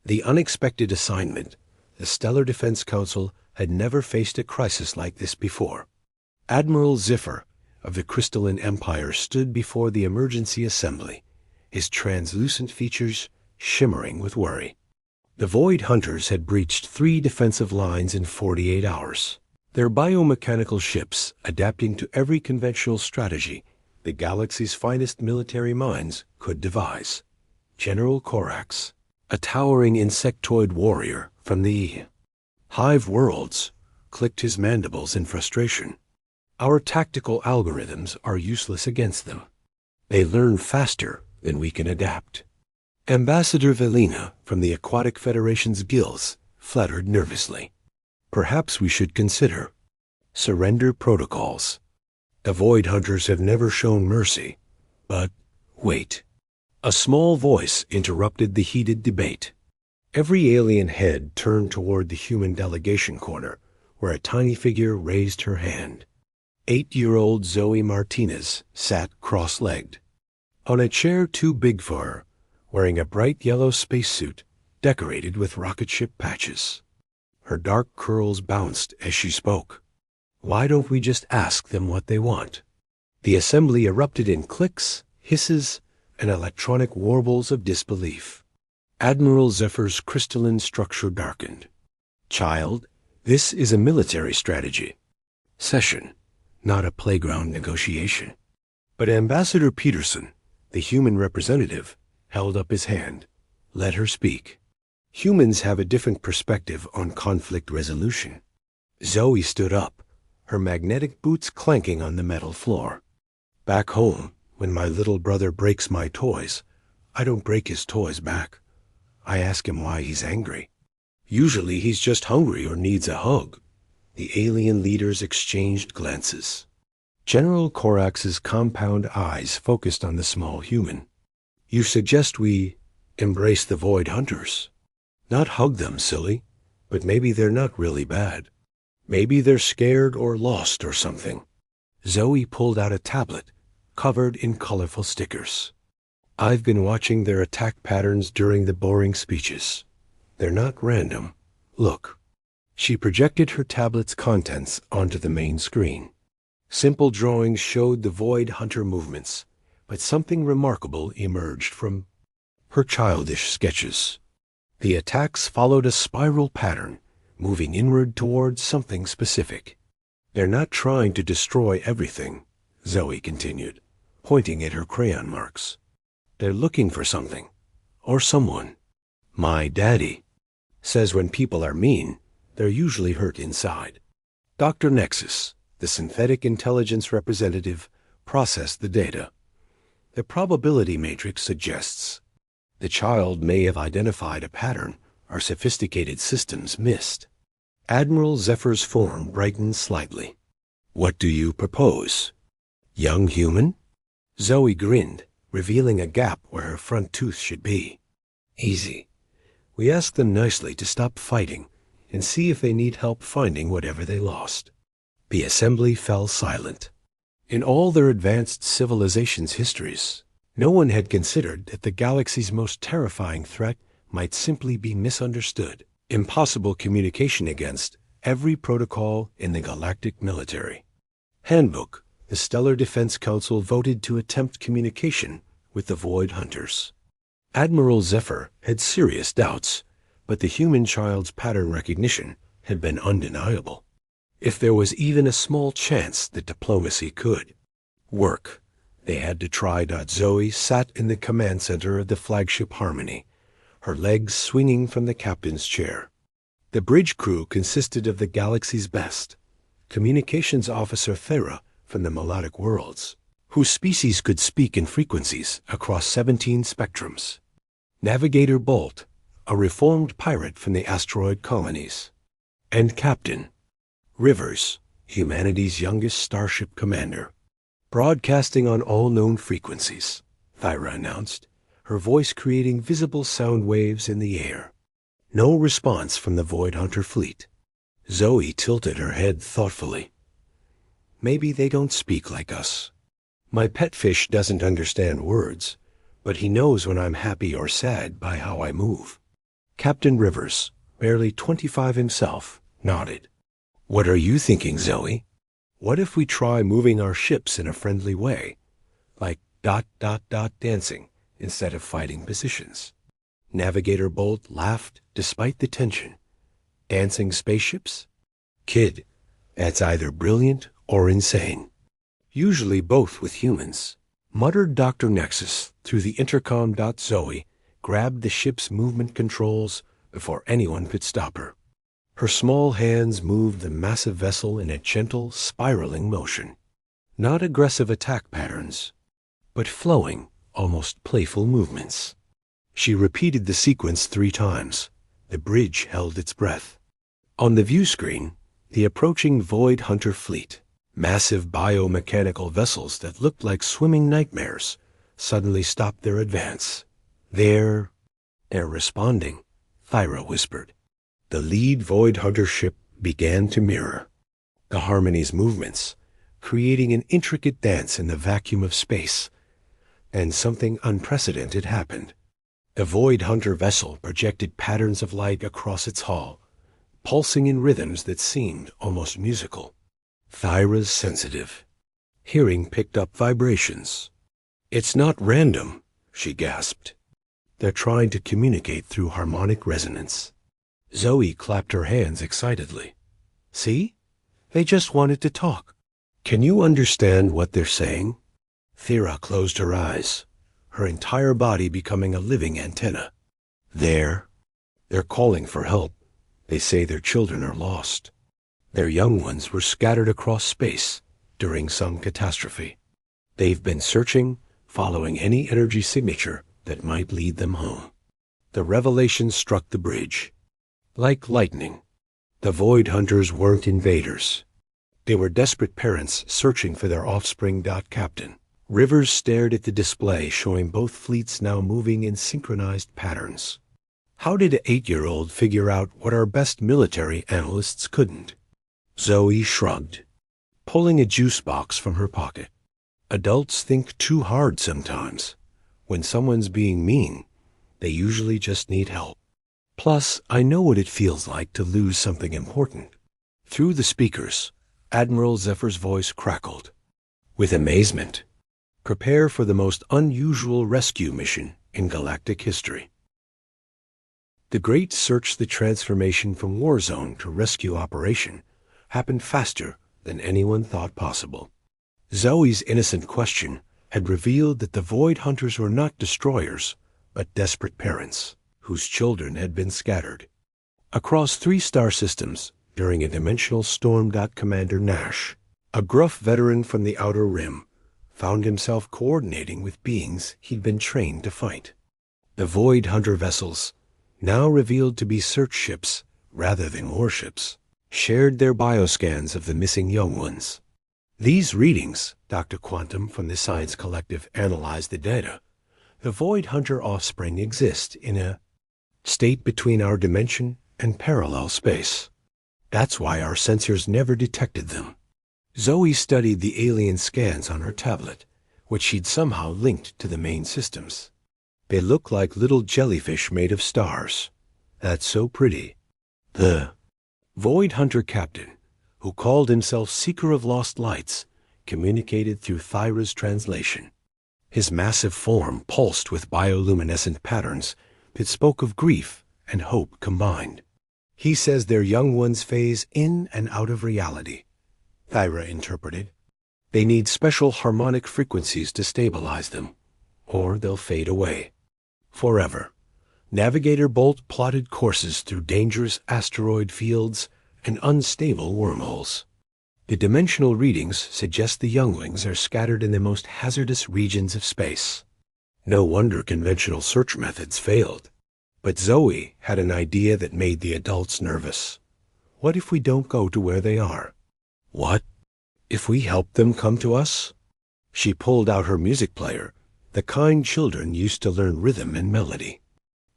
The unexpected assignment. The Stellar Defense Council had never faced a crisis like this before. Admiral Ziffer of the Crystalline Empire stood before the emergency assembly, his translucent features shimmering with worry. The Void Hunters had breached 3 defensive lines in 48 hours. Their biomechanical ships, adapting to every conventional strategy the galaxy's finest military minds could devise. General Corax, a towering insectoid warrior from the Hive Worlds, clicked his mandibles in frustration. Our tactical algorithms are useless against them. They learn faster than we can adapt. Ambassador Velina from the Aquatic Federation's gills fluttered nervously. Perhaps we should consider surrender protocols. The Void Hunters have never shown mercy. But wait. A small voice interrupted the heated debate. Every alien head turned toward the human delegation corner, where a tiny figure raised her hand. 8-year-old Zoe Martinez sat cross-legged on a chair too big for her, wearing a bright yellow spacesuit decorated with rocket ship patches. Her dark curls bounced as she spoke. Why don't we just ask them what they want? The assembly erupted in clicks, hisses, and electronic warbles of disbelief. Admiral Zephyr's crystalline structure darkened. Child, this is a military strategy session, not a playground negotiation. But Ambassador Peterson, the human representative, held up his hand. Let her speak. Humans have a different perspective on conflict resolution. Zoe stood up, her magnetic boots clanking on the metal floor. Back home, when my little brother breaks my toys, I don't break his toys back. I ask him why he's angry. Usually he's just hungry or needs a hug. The alien leaders exchanged glances. General Corax's compound eyes focused on the small human. You suggest we embrace the Void Hunters? Not hug them, silly, but maybe they're not really bad. Maybe they're scared or lost or something. Zoe pulled out a tablet covered in colorful stickers. I've been watching their attack patterns during the boring speeches. They're not random. Look. She projected her tablet's contents onto the main screen. Simple drawings showed the Void Hunter movements, but something remarkable emerged from her childish sketches. The attacks followed a spiral pattern, moving inward towards something specific. They're not trying to destroy everything, Zoe continued, pointing at her crayon marks. They're looking for something, or someone. My daddy says when people are mean, they're usually hurt inside. Dr. Nexus, the synthetic intelligence representative, processed the data. The probability matrix suggests the child may have identified a pattern our sophisticated systems missed. Admiral Zephyr's form brightened slightly. What do you propose? Young human? Zoe grinned, revealing a gap where her front tooth should be. Easy. We ask them nicely to stop fighting and see if they need help finding whatever they lost. The assembly fell silent. In all their advanced civilization's histories, no one had considered that the galaxy's most terrifying threat might simply be misunderstood, impossible communication against every protocol in the galactic military. Handbook. The Stellar Defense Council voted to attempt communication with the Void Hunters. Admiral Zephyr had serious doubts, but the human child's pattern recognition had been undeniable. If there was even a small chance that diplomacy could work, they had to try. Zoe sat in the command center of the flagship Harmony, her legs swinging from the captain's chair. The bridge crew consisted of the galaxy's best. Communications officer Thera from the Melodic Worlds, whose species could speak in frequencies across 17 spectrums. Navigator Bolt, a reformed pirate from the asteroid colonies. And Captain Rivers, humanity's youngest starship commander. Broadcasting on all known frequencies, Thyra announced, her voice creating visible sound waves in the air. No response from the Void Hunter fleet. Zoe tilted her head thoughtfully. Maybe they don't speak like us. My pet fish doesn't understand words, but he knows when I'm happy or sad by how I move. Captain Rivers, barely 25 himself, nodded. What are you thinking, Zoe? What if we try moving our ships in a friendly way? Like ... dancing instead of fighting positions. Navigator Bolt laughed despite the tension. Dancing spaceships? Kid, that's either brilliant or insane. Usually both with humans, muttered Dr. Nexus through the intercom. Zoe grabbed the ship's movement controls before anyone could stop her. Her small hands moved the massive vessel in a gentle, spiraling motion. Not aggressive attack patterns, but flowing, almost playful movements. She repeated the sequence 3 times. The bridge held its breath. On the view screen, the approaching Void Hunter fleet, massive biomechanical vessels that looked like swimming nightmares, suddenly stopped their advance. They're responding, Thyra whispered. The lead Void Hunter ship began to mirror the Harmony's movements, creating an intricate dance in the vacuum of space. And something unprecedented happened. The Void Hunter vessel projected patterns of light across its hull, pulsing in rhythms that seemed almost musical. Thyra's sensitive. Hearing picked up vibrations. It's not random, she gasped. They're trying to communicate through harmonic resonance. Zoe clapped her hands excitedly. See? They just wanted to talk. Can you understand what they're saying? Thyra closed her eyes, her entire body becoming a living antenna. They're calling for help. They say their children are lost. Their young ones were scattered across space during some catastrophe. They've been searching, following any energy signature that might lead them home. The revelation struck the bridge. Like lightning, the Void Hunters weren't invaders. They were desperate parents searching for their offspring. Captain Rivers stared at the display showing both fleets now moving in synchronized patterns. How did an 8-year-old figure out what our best military analysts couldn't? Zoe shrugged, pulling a juice box from her pocket. Adults think too hard sometimes. When someone's being mean, they usually just need help. Plus, I know what it feels like to lose something important. Through the speakers, Admiral Zephyr's voice crackled. With amazement. Prepare for the most unusual rescue mission in galactic history. The great Search the Transformation from Warzone to Rescue operation happened faster than anyone thought possible. Zoe's innocent question had revealed that the Void Hunters were not destroyers, but desperate parents whose children had been scattered. Across 3 star systems during a dimensional storm. Commander Nash, a gruff veteran from the Outer Rim, found himself coordinating with beings he'd been trained to fight. The Void Hunter vessels, now revealed to be search ships rather than warships, shared their bioscans of the missing young ones. These readings, Dr. Quantum from the Science Collective analyzed the data. The Void Hunter offspring exist in a state between our dimension and parallel space. That's why our sensors never detected them. Zoe studied the alien scans on her tablet, which she'd somehow linked to the main systems. They look like little jellyfish made of stars. That's so pretty. The Void Hunter captain, who called himself Seeker of Lost Lights, communicated through Thyra's translation. His massive form pulsed with bioluminescent patterns that spoke of grief and hope combined. He says their young ones phase in and out of reality, Thyra interpreted. They need special harmonic frequencies to stabilize them, or they'll fade away. Forever. Navigator Bolt plotted courses through dangerous asteroid fields and unstable wormholes. The dimensional readings suggest the younglings are scattered in the most hazardous regions of space. No wonder conventional search methods failed. But Zoe had an idea that made the adults nervous. What if we don't go to where they are? What if we help them come to us? She pulled out her music player, the kind children used to learn rhythm and melody.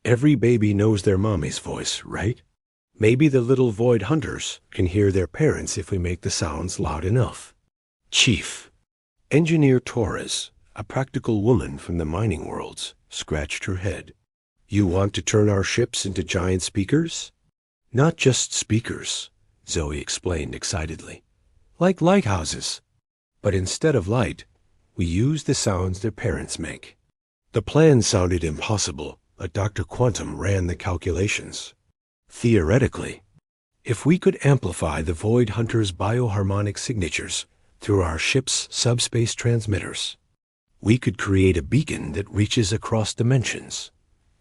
Every baby knows their mommy's voice, right? Maybe the little Void Hunters can hear their parents if we make the sounds loud enough. Chief. Engineer Torres, a practical woman from the mining worlds, scratched her head. You want to turn our ships into giant speakers? Not just speakers, Zoe explained excitedly. Like lighthouses. But instead of light, we use the sounds their parents make. The plan sounded impossible, but Dr. Quantum ran the calculations. Theoretically, if we could amplify the Void Hunter's bioharmonic signatures through our ship's subspace transmitters, we could create a beacon that reaches across dimensions,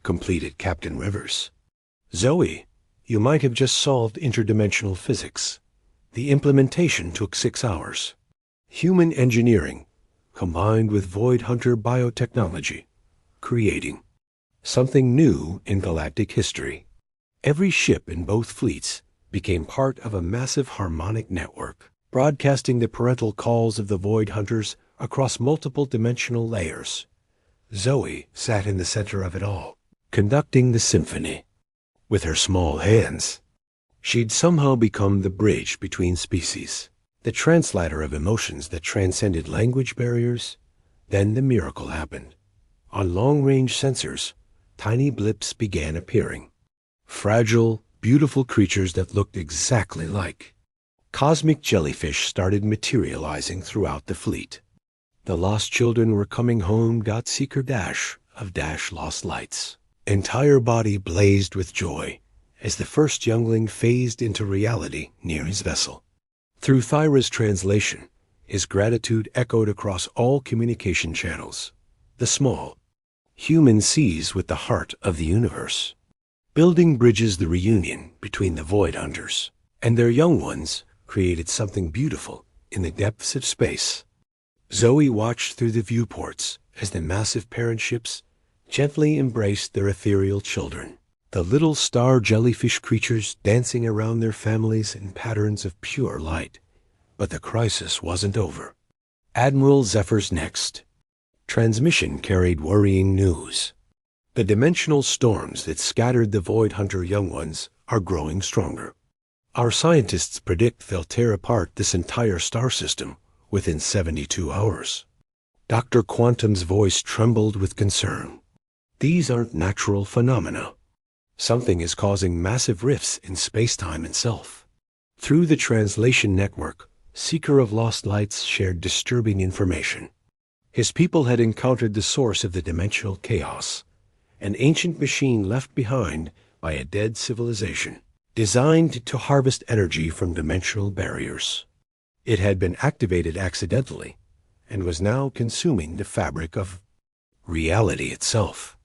completed Captain Rivers. Zoe, you might have just solved interdimensional physics. The implementation took 6 hours. Human engineering, combined with Void Hunter biotechnology, creating something new in galactic history. Every ship in both fleets became part of a massive harmonic network, broadcasting the parental calls of the Void Hunters across multiple dimensional layers. Zoe sat in the center of it all, conducting the symphony. With her small hands, she'd somehow become the bridge between species, the translator of emotions that transcended language barriers. Then the miracle happened. On long-range sensors, tiny blips began appearing. Fragile, beautiful creatures that looked exactly like cosmic jellyfish started materializing throughout the fleet. The lost children were coming home. Seeker Dash of Dash Lost Lights. Entire body blazed with joy as the first youngling phased into reality near his vessel. Through Thyra's translation, his gratitude echoed across all communication channels. The small, human sees with the heart of the universe, building bridges. The reunion between the Void Hunters and their young ones created something beautiful in the depths of space. Zoe watched through the viewports as the massive parent ships gently embraced their ethereal children, the little star jellyfish creatures dancing around their families in patterns of pure light. But the crisis wasn't over. Admiral Zephyr's next transmission carried worrying news. The dimensional storms that scattered the Void Hunter young ones are growing stronger. Our scientists predict they'll tear apart this entire star system within 72 hours. Dr. Quantum's voice trembled with concern. These aren't natural phenomena. Something is causing massive rifts in space-time itself. Through the translation network, Seeker of Lost Lights shared disturbing information. His people had encountered the source of the dimensional chaos, an ancient machine left behind by a dead civilization, designed to harvest energy from dimensional barriers. It had been activated accidentally and was now consuming the fabric of reality itself.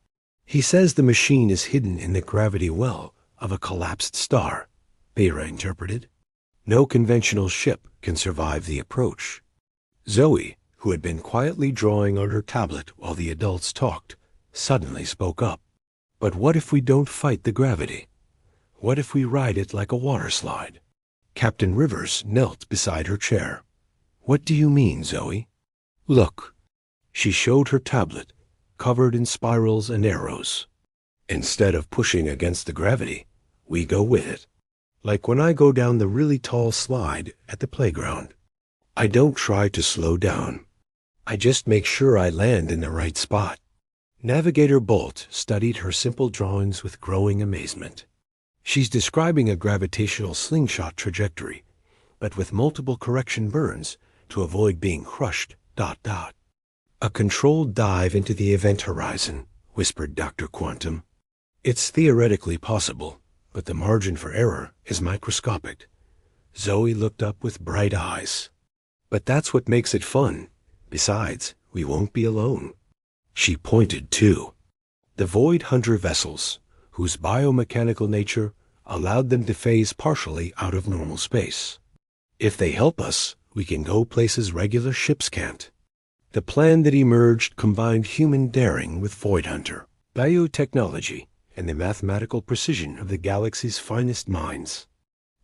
He says the machine is hidden in the gravity well of a collapsed star, Vera interpreted. No conventional ship can survive the approach. Zoe, who had been quietly drawing on her tablet while the adults talked, suddenly spoke up. But what if we don't fight the gravity? What if we ride it like a water slide? Captain Rivers knelt beside her chair. What do you mean, Zoe? Look. She showed her tablet, covered in spirals and arrows. Instead of pushing against the gravity, we go with it. Like when I go down the really tall slide at the playground. I don't try to slow down. I just make sure I land in the right spot. Navigator Bolt studied her simple drawings with growing amazement. She's describing a gravitational slingshot trajectory, but with multiple correction burns to avoid being crushed. A controlled dive into the event horizon, whispered Dr. Quantum. It's theoretically possible, but the margin for error is microscopic. Zoe looked up with bright eyes. But that's what makes it fun. Besides, we won't be alone. She pointed to the Void Hunter vessels, whose biomechanical nature allowed them to phase partially out of normal space. If they help us, we can go places regular ships can't. The plan that emerged combined human daring with Void Hunter, biotechnology, and the mathematical precision of the galaxy's finest minds.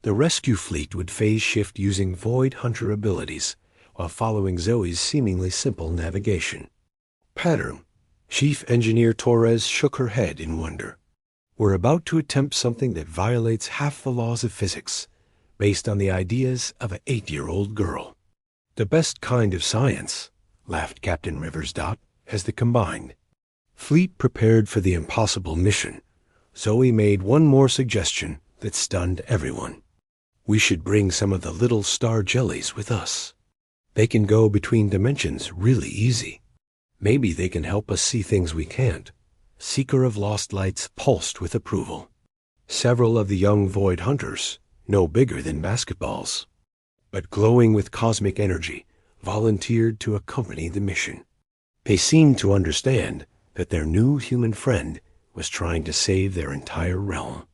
The rescue fleet would phase shift using Void Hunter abilities while following Zoe's seemingly simple navigation. Pattern. Chief Engineer Torres shook her head in wonder. We're about to attempt something that violates half the laws of physics, based on the ideas of an 8-year-old girl. The best kind of science, laughed Captain Rivers. As they combined. Fleet prepared for the impossible mission. Zoe made one more suggestion that stunned everyone. We should bring some of the little star jellies with us. They can go between dimensions really easy. Maybe they can help us see things we can't. Seeker of Lost Lights pulsed with approval. Several of the young void hunters, no bigger than basketballs, but glowing with cosmic energy, volunteered to accompany the mission. They seemed to understand that their new human friend was trying to save their entire realm.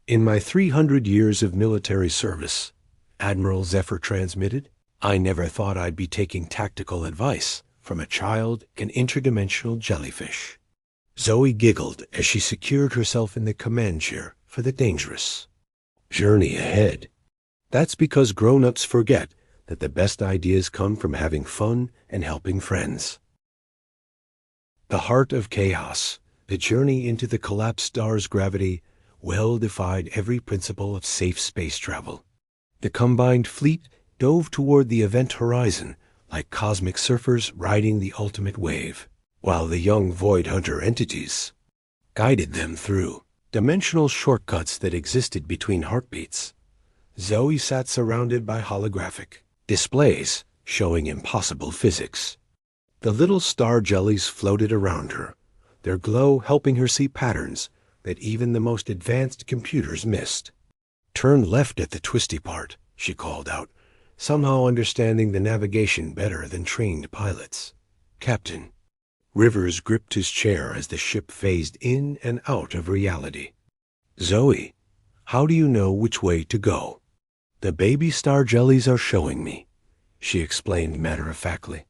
In my 300 years of military service, Admiral Zephyr transmitted, I never thought I'd be taking tactical advice from a child and interdimensional jellyfish. Zoe giggled as she secured herself in the command chair for the dangerous journey ahead. That's because grown-ups forget that the best ideas come from having fun and helping friends. The heart of chaos, the journey into the collapsed star's gravity, well defied every principle of safe space travel. The combined fleet dove toward the event horizon like cosmic surfers riding the ultimate wave, while the young void hunter entities guided them through dimensional shortcuts that existed between heartbeats. Zoe sat surrounded by holographic displays showing impossible physics. The little star jellies floated around her, their glow helping her see patterns that even the most advanced computers missed. Turn left at the twisty part, she called out, somehow understanding the navigation better than trained pilots. Captain. Rivers gripped his chair as the ship phased in and out of reality. Zoe, how do you know which way to go? The baby star jellies are showing me, she explained matter-of-factly.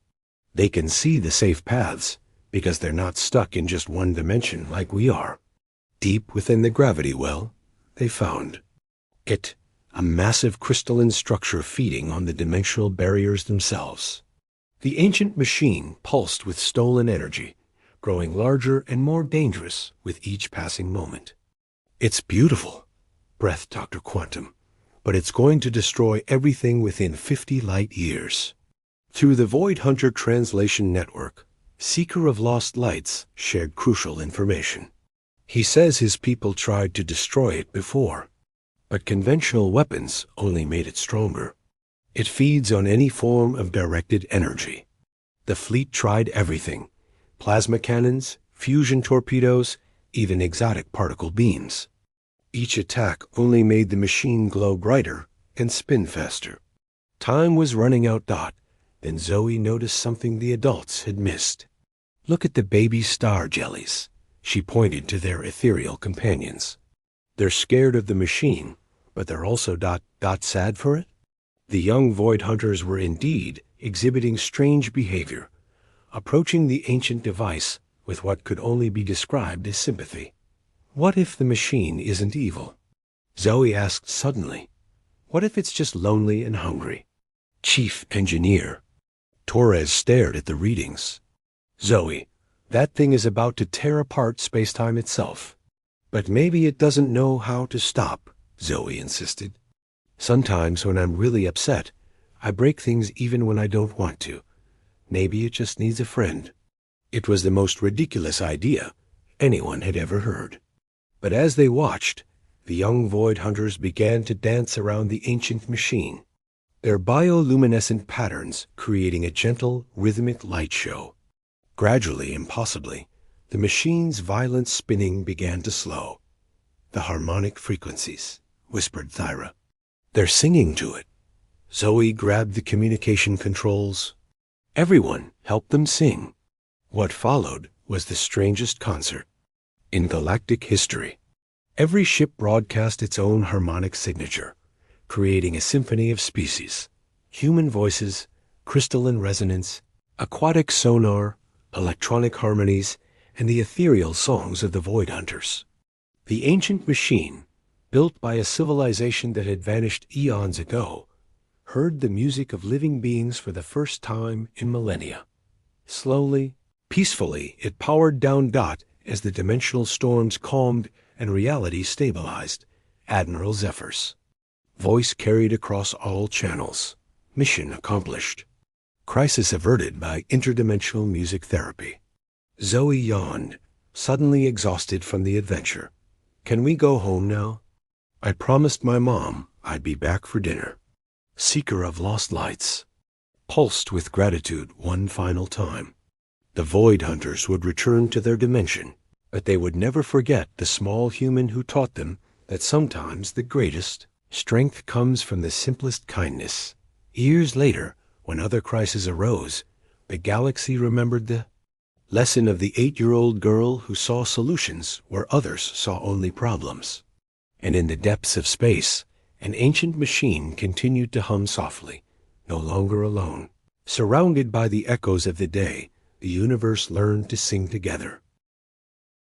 They can see the safe paths because they're not stuck in just one dimension like we are. Deep within the gravity well, they found it, a massive crystalline structure feeding on the dimensional barriers themselves. The ancient machine pulsed with stolen energy, growing larger and more dangerous with each passing moment. It's beautiful, breathed Dr. Quantum, but it's going to destroy everything within 50 light years. Through the Void Hunter Translation Network, Seeker of Lost Lights shared crucial information. He says his people tried to destroy it before, but conventional weapons only made it stronger. It feeds on any form of directed energy. The fleet tried everything: plasma cannons, fusion torpedoes, even exotic particle beams. Each attack only made the machine glow brighter and spin faster. Time was running out. Then Zoe noticed something the adults had missed. Look at the baby star jellies. She pointed to their ethereal companions. They're scared of the machine, but they're also sad for it. The young void hunters were indeed exhibiting strange behavior, approaching the ancient device with what could only be described as sympathy. What if the machine isn't evil? Zoe asked suddenly. What if it's just lonely and hungry? Chief Engineer. Torres stared at the readings. Zoe, that thing is about to tear apart space-time itself. But maybe it doesn't know how to stop, Zoe insisted. Sometimes when I'm really upset, I break things even when I don't want to. Maybe it just needs a friend. It was the most ridiculous idea anyone had ever heard. But as they watched, the young void hunters began to dance around the ancient machine, their bioluminescent patterns creating a gentle, rhythmic light show. Gradually, impossibly, the machine's violent spinning began to slow. The harmonic frequencies, whispered Thyra. They're singing to it. Zoe grabbed the communication controls. Everyone helped them sing. What followed was the strangest concert in galactic history. Every ship broadcast its own harmonic signature, creating a symphony of species: human voices, crystalline resonance, aquatic sonar, electronic harmonies, and the ethereal songs of the Void Hunters. The ancient machine, built by a civilization that had vanished eons ago, heard the music of living beings for the first time in millennia. Slowly, peacefully, it powered down as the dimensional storms calmed and reality stabilized. Admiral Zephyr's voice carried across all channels. Mission accomplished. Crisis averted by interdimensional music therapy. Zoe yawned, suddenly exhausted from the adventure. "Can we go home now? I promised my mom I'd be back for dinner." Seeker of lost lights pulsed with gratitude one final time. The void hunters would return to their dimension, but they would never forget the small human who taught them that sometimes the greatest strength comes from the simplest kindness. Years later, when other crises arose, the galaxy remembered the lesson of the 8-year-old girl who saw solutions where others saw only problems. And in the depths of space, an ancient machine continued to hum softly, no longer alone. Surrounded by the echoes of the day, the universe learned to sing together.